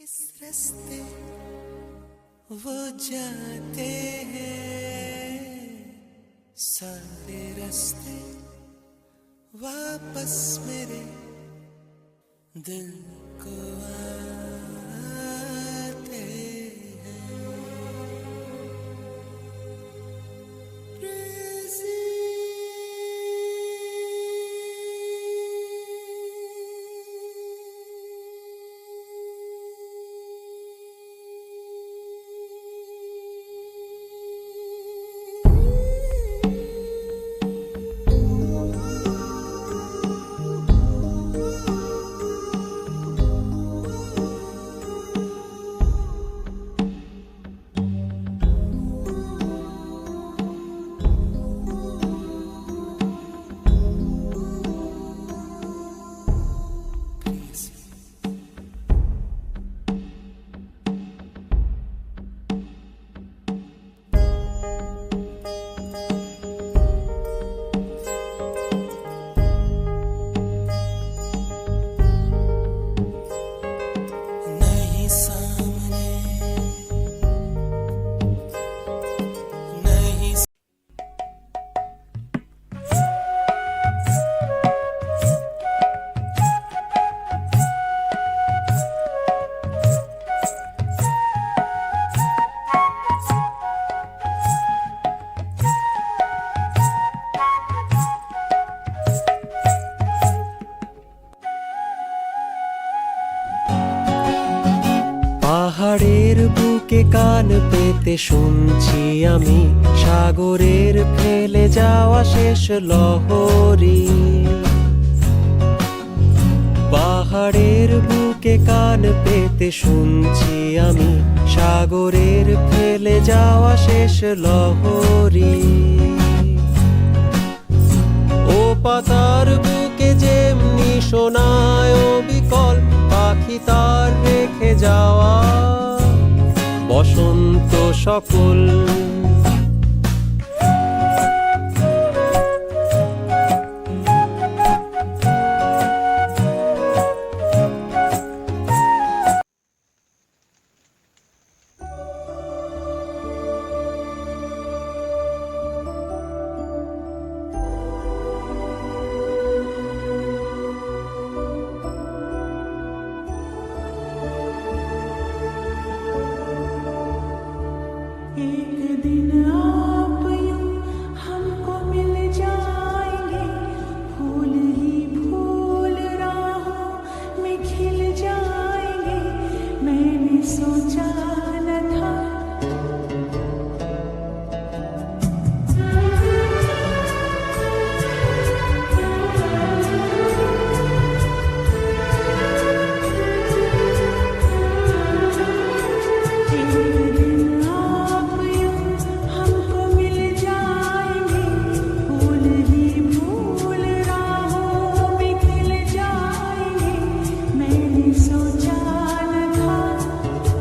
रास्ते वो जाते हैं, सारे रास्ते वापस मेरे दिल को आते हैं। পাহাড়ের বুকে কান পেতে শুনছি আমি সাগরের ফেলে যাওয়া শেষ লহরী। পাহাড়ের বুকে কান পেতে শুনছি আমি সাগরের ফেলে যাওয়া শেষ লহরী। ও পাতার বুকে যেমনি শোনায় অবিকল পাখি তার রেখে যাওয়া বসন্ত সকল। एक दिन आप यूं हमको मिल जाएंगे, फूल ही फूल राहों में खिल जाएंगे। मैंने सोचा